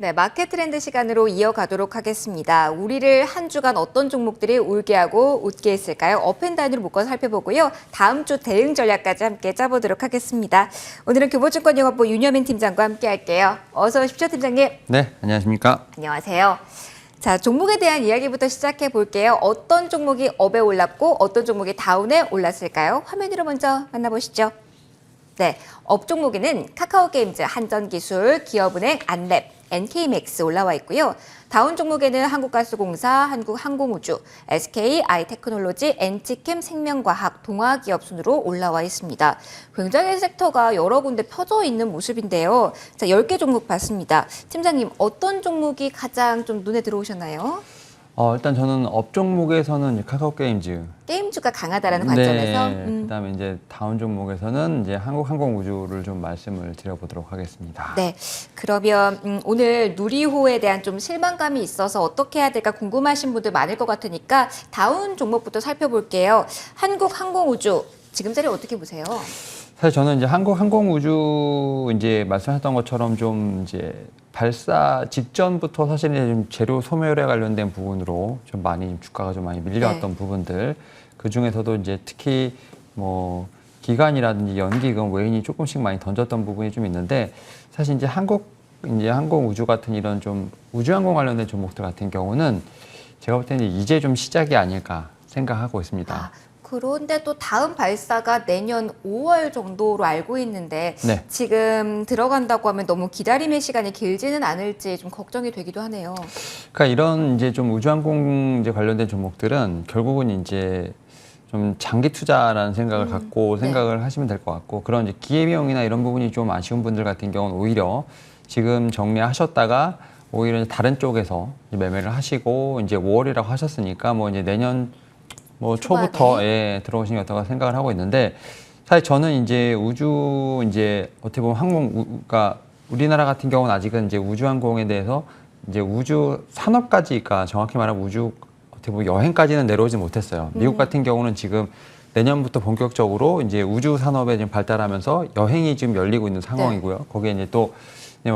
네, 마켓 트렌드 시간으로 이어가도록 하겠습니다. 우리를 한 주간 어떤 종목들이 울게 하고 웃게 했을까요? 업앤다운으로 묶어 살펴보고요. 다음 주 대응 전략까지 함께 짜보도록 하겠습니다. 오늘은 교보증권영업부 윤여민 팀장과 함께 할게요. 어서 오십시오, 팀장님. 네, 안녕하십니까. 안녕하세요. 자, 종목에 대한 이야기부터 시작해 볼게요. 어떤 종목이 업에 올랐고 어떤 종목이 다운에 올랐을까요? 화면으로 먼저 만나보시죠. 네, 업 종목에는 카카오게임즈, 한전기술, 기업은행, 안랩, NK맥스 올라와 있고요. 다운 종목에는 한국가스공사, 한국항공우주, SK, 아이테크놀로지, 엔티캠, 생명과학, 동아기업 순으로 올라와 있습니다. 굉장히 섹터가 여러 군데 펴져 있는 모습인데요. 자, 10개 종목 봤습니다. 팀장님, 어떤 종목이 가장 좀 눈에 들어오셨나요? 일단 저는 업 종목에서는 이제 카카오게임즈. 게임주가 강하다라는 관점에서. 네, 그다음에 이제 다운 종목에서는 이제 한국항공우주를 좀 말씀을 드려보도록 하겠습니다. 네, 그러면 오늘 누리호에 대한 좀 실망감이 있어서 어떻게 해야 될까 궁금하신 분들 많을 것 같으니까 다운 종목부터 살펴볼게요. 한국항공우주 지금 자리 어떻게 보세요? 사실 저는 이제 한국항공우주 이제 말씀하셨던 것처럼 좀 이제 발사 직전부터 사실 좀 재료 소멸에 관련된 부분으로 좀 많이 주가가 좀 많이 밀려왔던 부분들, 그 중에서도 이제 특히 뭐 기관이라든지 연기금, 외인이 조금씩 많이 던졌던 부분이 좀 있는데, 사실 이제 항공우주 같은 이런 좀 우주항공 관련된 종목들 같은 경우는 제가 볼 때는 이제 좀 시작이 아닐까 생각하고 있습니다. 그런데 또 다음 발사가 내년 5월 정도로 알고 있는데 네. 지금 들어간다고 하면 너무 기다림의 시간이 길지는 않을지 좀 걱정이 되기도 하네요. 그러니까 이런 이제 좀 우주항공 이제 관련된 종목들은 결국은 이제 좀 장기 투자라는 생각을 갖고 생각을 하시면 될 것 같고, 그런 이제 기회비용이나 이런 부분이 좀 아쉬운 분들 같은 경우는 오히려 지금 정리하셨다가 오히려 다른 쪽에서 매매를 하시고, 이제 5월이라고 하셨으니까 뭐 이제 내년 뭐 초부터 들어오시는 게 어떨까 생각을 하고 있는데, 사실 저는 이제 우주 이제 어떻게 보면 그러니까 우리나라 같은 경우는 아직은 이제 우주항공에 대해서 이제 우주 산업까지가 정확히 말하면 우주 어떻게 보면 여행까지는 내려오지 못했어요. 미국 같은 경우는 지금 내년부터 본격적으로 이제 우주 산업에 지금 발달하면서 여행이 지금 열리고 있는 상황이고요. 거기에 이제 또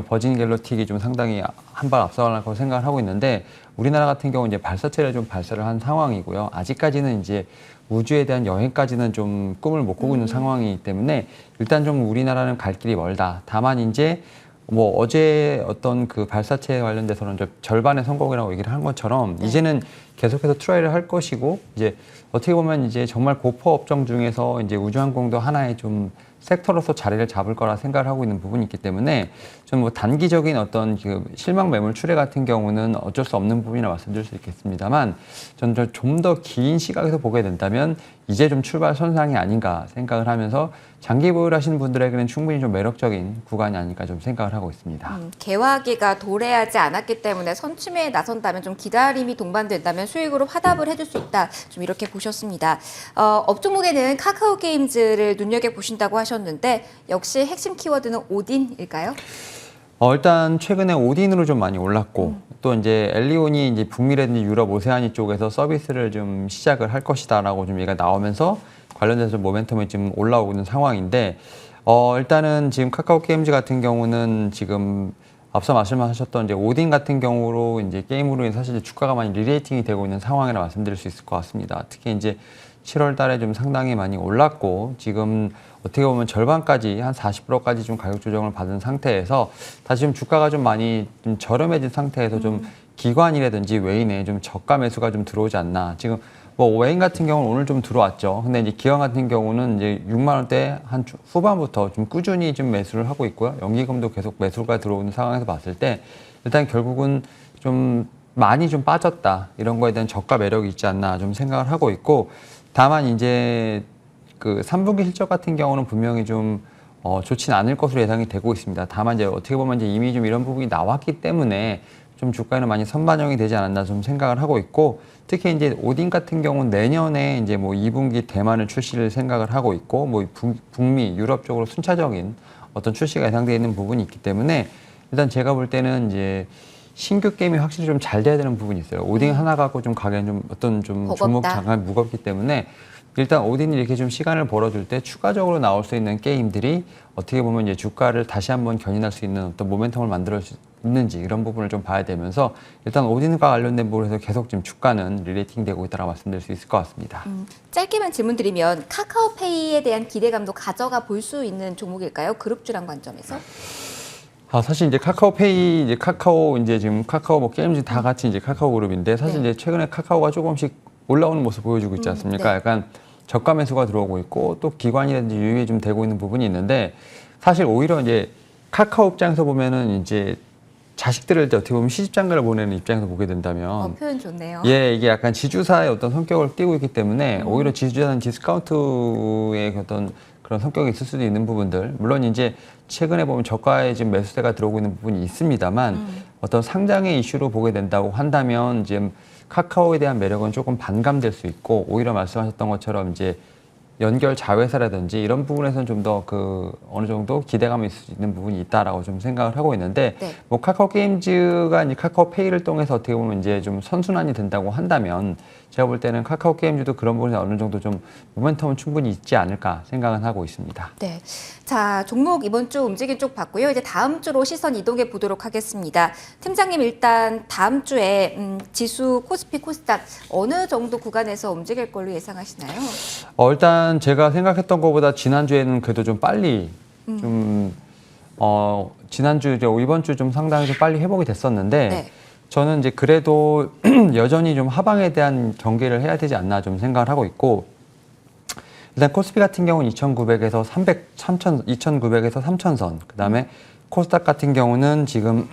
버진 갤럭틱이 좀 상당히 한 발 앞서가려고 생각을 하고 있는데, 우리나라 같은 경우 이제 발사체를 좀 발사를 한 상황이고요. 아직까지는 이제 우주에 대한 여행까지는 좀 꿈을 못 꾸고 있는 상황이기 때문에 일단 좀 우리나라는 갈 길이 멀다. 다만 이제 뭐 어제 어떤 그 발사체 관련돼서는 절반의 성공이라고 얘기를 한 것처럼 이제는 계속해서 트라이를 할 것이고, 이제 어떻게 보면 이제 정말 고퍼 업종 중에서 이제 우주항공도 하나의 좀 섹터로서 자리를 잡을 거라 생각을 하고 있는 부분이 있기 때문에, 저는 뭐 단기적인 어떤 그 실망 매물 출회 같은 경우는 어쩔 수 없는 부분이라 말씀드릴 수 있겠습니다만, 저는 좀 더 긴 시각에서 보게 된다면 이제 좀 출발 선상이 아닌가 생각을 하면서 장기 보유를 하시는 분들에게는 충분히 좀 매력적인 구간이 아닐까 좀 생각을 하고 있습니다. 개화기가 도래하지 않았기 때문에 선취매에 나선다면 좀 기다림이 동반된다면 수익으로 화답을 해줄 수 있다. 좀 이렇게 보셨습니다. 업 종목에는 카카오게임즈를 눈여겨보신다고 하셨는데 역시 핵심 키워드는 오딘일까요? 일단 최근에 오딘으로 좀 많이 올랐고, 또 이제 엘리온이 이제 북미라든지 유럽, 오세아니 쪽에서 서비스를 좀 시작을 할 것이다라고 좀 얘기가 나오면서 관련돼서 모멘텀이 좀 올라오고 있는 상황인데, 일단은 지금 카카오게임즈 같은 경우는 지금 앞서 말씀하셨던 이제 오딘 같은 경우로 이제 게임으로 인해 사실 주가가 많이 리레이팅이 되고 있는 상황이라 말씀드릴 수 있을 것 같습니다. 특히 이제 7월 달에 좀 상당히 많이 올랐고, 지금 어떻게 보면 절반까지 한 40%까지 좀 가격 조정을 받은 상태에서 다시 좀 주가가 좀 많이 좀 저렴해진 상태에서 좀 기관이라든지 외인의 좀 저가 매수가 좀 들어오지 않나. 지금 뭐 외인 같은 경우는 오늘 좀 들어왔죠. 근데 이제 기관 같은 경우는 이제 6만 원대 한 후반부터 좀 꾸준히 좀 매수를 하고 있고요. 연기금도 계속 매수가 들어오는 상황에서 봤을 때 일단 결국은 좀 많이 좀 빠졌다. 이런 거에 대한 저가 매력이 있지 않나 좀 생각을 하고 있고, 다만 이제 그 3분기 실적 같은 경우는 분명히 좀 좋진 않을 것으로 예상이 되고 있습니다. 다만 이제 어떻게 보면 이제 이미 좀 이런 부분이 나왔기 때문에 좀 주가에는 많이 선반영이 되지 않았나 좀 생각을 하고 있고, 특히 이제 오딘 같은 경우는 내년에 이제 뭐 2분기 대만을 출시를 생각을 하고 있고, 뭐 북미, 유럽 쪽으로 순차적인 어떤 출시가 예상되어 있는 부분이 있기 때문에 일단 제가 볼 때는 이제 신규 게임이 확실히 좀 잘 돼야 되는 부분이 있어요. 오딘 하나 갖고 좀 가기엔 좀 어떤 좀 종목 잠깐 무겁기 때문에 일단 오딘이 이렇게 좀 시간을 벌어줄 때 추가적으로 나올 수 있는 게임들이 어떻게 보면 이제 주가를 다시 한번 견인할 수 있는 어떤 모멘텀을 만들 수 있는지 이런 부분을 좀 봐야 되면서 일단 오딘과 관련된 부분에서 계속 지금 주가는 릴레이팅 되고 있다고 말씀드릴 수 있을 것 같습니다. 짧게만 질문드리면 카카오페이에 대한 기대감도 가져가 볼 수 있는 종목일까요? 그룹주란 관점에서? 사실 이제 카카오페이, 이제 카카오, 이제 지금 카카오 뭐 게임즈 다 같이 이제 카카오 그룹인데 사실 네. 이제 최근에 카카오가 조금씩 올라오는 모습 보여주고 있지 않습니까? 네. 약간 저가 매수가 들어오고 있고 또 기관이라든지 유입이 좀 되고 있는 부분이 있는데 사실 오히려 이제 카카오 입장에서 보면은 이제 자식들을 이제 어떻게 보면 시집장가를 보내는 입장에서 보게 된다면 표현 좋네요. 예, 이게 약간 지주사의 어떤 성격을 띠고 있기 때문에 오히려 지주사는 디스카운트의 어떤 그런 성격이 있을 수도 있는 부분들. 물론 이제 최근에 보면 저가에 지금 매수세가 들어오고 있는 부분이 있습니다만 어떤 상장의 이슈로 보게 된다고 한다면 지금 카카오에 대한 매력은 조금 반감될 수 있고 오히려 말씀하셨던 것처럼 이제 연결 자회사라든지 이런 부분에서는 좀 더 그 어느 정도 기대감이 있을 수 있는 부분이 있다라고 좀 생각을 하고 있는데 네. 뭐 카카오 게임즈가 이제 카카오페이를 통해서 어떻게 보면 이제 좀 선순환이 된다고 한다면 제가 볼 때는 카카오 게임즈도 그런 부분에 어느 정도 좀 모멘텀은 충분히 있지 않을까 생각은 하고 있습니다. 네. 자, 종목 이번 주 움직임 쪽 봤고요. 이제 다음 주로 시선 이동해 보도록 하겠습니다. 팀장님 일단 다음 주에 지수 코스피 코스닥 어느 정도 구간에서 움직일 걸로 예상하시나요? 일단 제가 생각했던 것보다 지난주에는 그래도 좀 빨리 좀 지난주 이제 이번 주 좀 상당히 좀 빨리 회복이 됐었는데 네. 저는 이제 그래도 여전히 좀 하방에 대한 경계를 해야 되지 않나 좀 생각을 하고 있고 일단 코스피 같은 경우는 2,900에서 2,900에서 3,000선 그다음에 코스닥 같은 경우는 지금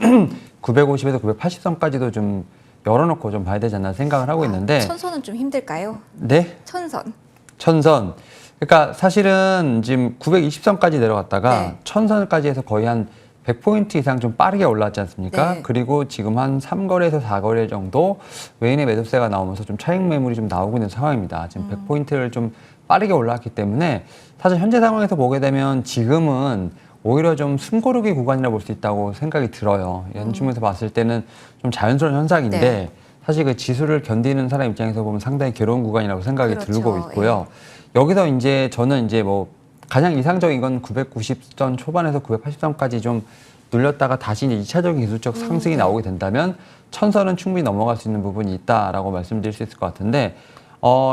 950에서 980선까지도 좀 열어놓고 좀 봐야 되지 않나 생각을 하고 있는데 천선은 좀 힘들까요? 네? 천선. 천선. 그러니까 사실은 지금 920선까지 내려갔다가 네. 천선까지 해서 거의 한 100포인트 이상 좀 빠르게 올랐지 않습니까? 네. 그리고 지금 한 3거래에서 4거래 정도 외인의 매도세가 나오면서 좀 차익 매물이 좀 나오고 있는 상황입니다. 지금 100포인트를 좀 빠르게 올라왔기 때문에 사실 현재 상황에서 보게 되면 지금은 오히려 좀 숨고르기 구간이라 볼 수 있다고 생각이 들어요. 현충에서 봤을 때는 좀 자연스러운 현상인데 네. 사실 그 지수를 견디는 사람 입장에서 보면 상당히 괴로운 구간이라고 생각이 그렇죠. 들고 있고요. 여기서 이제 저는 이제 뭐 가장 이상적인 건 990선 초반에서 980선까지 좀 눌렸다가 다시 이제 2차적인 기술적 상승이 나오게 된다면 천선은 충분히 넘어갈 수 있는 부분이 있다라고 말씀드릴 수 있을 것 같은데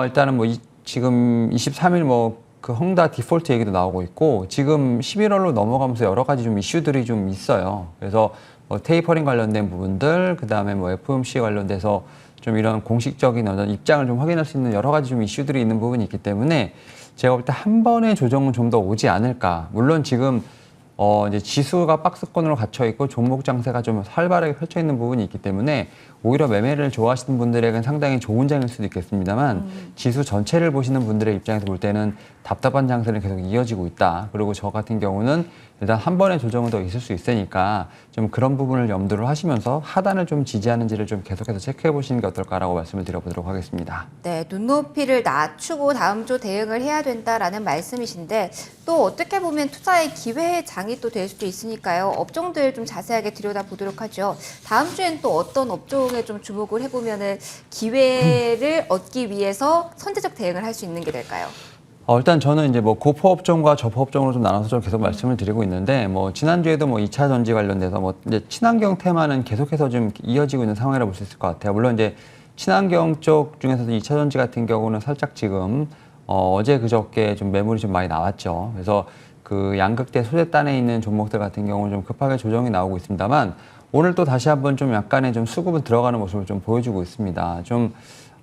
일단은 뭐 지금 23일 뭐 그 헝다 디폴트 얘기도 나오고 있고 지금 11월로 넘어가면서 여러 가지 좀 이슈들이 좀 있어요. 그래서 뭐 테이퍼링 관련된 부분들, 그 다음에 뭐 FOMC 관련돼서 좀 이런 공식적인 어떤 입장을 좀 확인할 수 있는 여러 가지 좀 이슈들이 있는 부분이 있기 때문에 제가 볼 때 한 번의 조정은 좀 더 오지 않을까. 물론 지금 이제 지수가 박스권으로 갇혀 있고 종목 장세가 좀 활발하게 펼쳐 있는 부분이 있기 때문에 오히려 매매를 좋아하시는 분들에게는 상당히 좋은 장일 수도 있겠습니다만 지수 전체를 보시는 분들의 입장에서 볼 때는 답답한 장세는 계속 이어지고 있다. 그리고 저 같은 경우는 일단 한 번의 조정은 더 있을 수 있으니까 좀 그런 부분을 염두를 하시면서 하단을 좀 지지하는지를 좀 계속해서 체크해 보시는 게 어떨까라고 말씀을 드려보도록 하겠습니다. 네, 눈높이를 낮추고 다음 주 대응을 해야 된다라는 말씀이신데 또 어떻게 보면 투자의 기회의 장이 또 될 수도 있으니까요. 업종들 좀 자세하게 들여다보도록 하죠. 다음 주엔 또 어떤 업종에 좀 주목을 해보면은 기회를 얻기 위해서 선제적 대응을 할 수 있는 게 될까요? 일단 저는 이제 뭐 고포 업종과 저포 업종으로 좀 나눠서 좀 계속 말씀을 드리고 있는데 뭐 지난주에도 뭐 2차 전지 관련돼서 뭐 이제 친환경 테마는 계속해서 좀 이어지고 있는 상황이라고 볼 수 있을 것 같아요. 물론 이제 친환경 쪽 중에서도 2차 전지 같은 경우는 살짝 지금 어제 그저께 좀 매물이 좀 많이 나왔죠. 그래서 그 양극대 소재단에 있는 종목들 같은 경우는 좀 급하게 조정이 나오고 있습니다만 오늘 또 다시 한번 좀 약간의 좀 수급은 들어가는 모습을 좀 보여주고 있습니다. 좀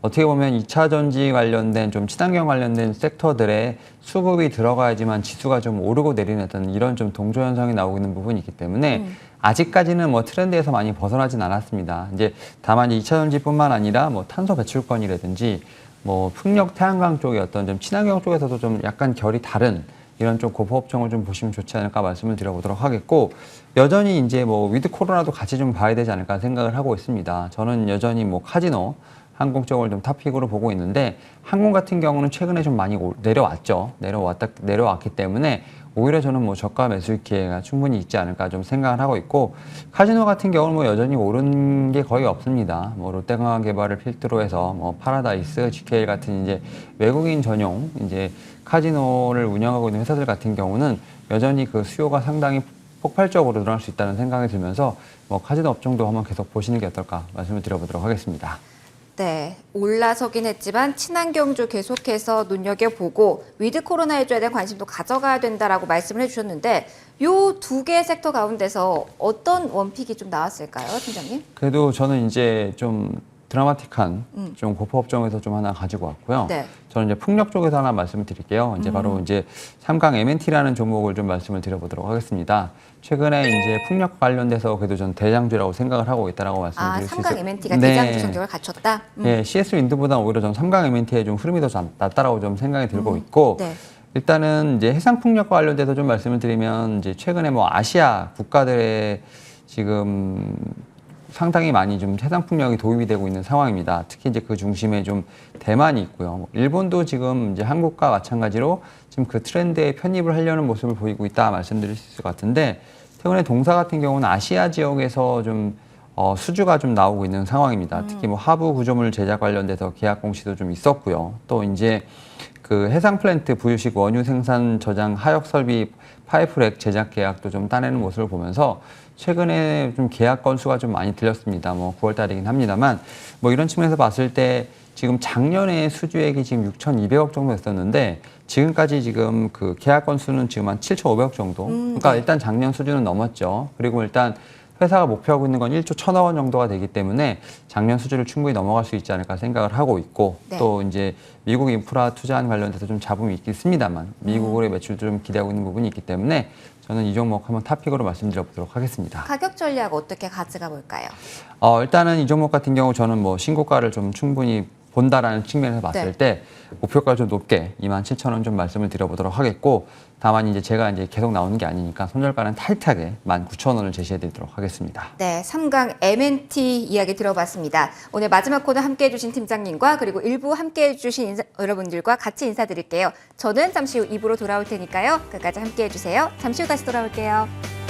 어떻게 보면 2차 전지 관련된 좀 친환경 관련된 섹터들의 수급이 들어가야지만 지수가 좀 오르고 내리는 어떤 이런 좀 동조 현상이 나오고 있는 부분이 있기 때문에 아직까지는 뭐 트렌드에서 많이 벗어나진 않았습니다. 이제 다만 2차 전지뿐만 아니라 뭐 탄소 배출권이라든지 뭐 풍력 태양광 쪽의 어떤 좀 친환경 쪽에서도 좀 약간 결이 다른 이런 좀 고포 업종을 좀 보시면 좋지 않을까 말씀을 드려보도록 하겠고 여전히 이제 뭐 위드 코로나도 같이 좀 봐야 되지 않을까 생각을 하고 있습니다. 저는 여전히 뭐 카지노 항공 쪽을 좀 탑픽으로 보고 있는데 항공 같은 경우는 최근에 좀 많이 내려왔죠. 내려왔기 때문에 오히려 저는 뭐 저가 매수 기회가 충분히 있지 않을까 좀 생각을 하고 있고, 카지노 같은 경우는 뭐 여전히 오른 게 거의 없습니다. 뭐 롯데강화개발을 필두로 해서 뭐 파라다이스, GKL 같은 이제 외국인 전용 이제 카지노를 운영하고 있는 회사들 같은 경우는 여전히 그 수요가 상당히 폭발적으로 늘어날 수 있다는 생각이 들면서 뭐 카지노 업종도 한번 계속 보시는 게 어떨까 말씀을 드려보도록 하겠습니다. 네, 올라서긴 했지만 친환경주 계속해서 눈여겨보고 위드 코로나에 줘야 될 관심도 가져가야 된다라고 말씀을 해주셨는데 요 두 개의 섹터 가운데서 어떤 원픽이 좀 나왔을까요, 팀장님? 그래도 저는 이제 좀 드라마틱한 좀 고포 업종에서 좀 하나 가지고 왔고요. 네. 저는 이제 풍력 쪽에서 하나 말씀을 드릴게요. 이제 바로 이제 삼강 M&T라는 종목을 좀 말씀을 드려보도록 하겠습니다. 최근에 이제 풍력 관련돼서 그래도 전 대장주라고 생각을 하고 있다라고 말씀을 드릴 수 있어요. 삼강 M&T가 네. 대장주 성격을 갖췄다? 네, CS 윈드보다 오히려 전 삼강 M&T의 좀 흐름이 더 낫다라고 좀 생각이 들고 있고, 네. 일단은 이제 해상 풍력과 관련돼서 좀 말씀을 드리면 이제 최근에 뭐 아시아 국가들의 지금 상당히 많이 좀 해상 풍력이 도입이 되고 있는 상황입니다. 특히 이제 그 중심에 좀 대만이 있고요. 뭐 일본도 지금 이제 한국과 마찬가지로 지금 그 트렌드에 편입을 하려는 모습을 보이고 있다 말씀드릴 수 있을 것 같은데, 최근에 동사 같은 경우는 아시아 지역에서 좀 수주가 좀 나오고 있는 상황입니다. 특히 뭐 하부 구조물 제작 관련돼서 계약 공시도 좀 있었고요. 또 이제 그 해상 플랜트 부유식 원유 생산 저장 하역 설비 파이프렉 제작 계약도 좀 따내는 모습을 보면서 최근에 좀 계약 건수가 좀 많이 들렸습니다. 뭐 9월 달이긴 합니다만, 뭐 이런 측면에서 봤을 때 지금 작년에 수주액이 지금 6,200억 정도 됐었는데 지금까지 지금 그 계약 건수는 지금 한 7,500억 정도. 그러니까 일단 작년 수준은 넘었죠. 그리고 일단 회사가 목표하고 있는 건 1조 1,000억 원 정도가 되기 때문에 작년 수준을 충분히 넘어갈 수 있지 않을까 생각을 하고 있고, 네. 또 이제 미국 인프라 투자안 관련돼서 좀 잡음이 있겠습니다만 미국의 매출도 좀 기대하고 있는 부분이 있기 때문에 저는 이 종목 한번 탑픽으로 말씀드려보도록 하겠습니다. 가격 전략 어떻게 가져가 볼까요? 일단은 이 종목 같은 경우 저는 뭐 신고가를 좀 충분히 본다라는 측면에서 봤을 네. 때 목표가 좀 높게 27,000원 좀 말씀을 드려보도록 하겠고, 다만 이제 제가 이제 계속 나오는 게 아니니까 손절가는 타이트하게 19,000원을 제시해드리도록 하겠습니다. 네, 삼강 M&T 이야기 들어봤습니다. 오늘 마지막 코너 함께해 주신 팀장님과 그리고 일부 함께해 주신 여러분들과 같이 인사드릴게요. 저는 잠시 후 2부로 돌아올 테니까요. 끝까지 함께해 주세요. 잠시 후 다시 돌아올게요.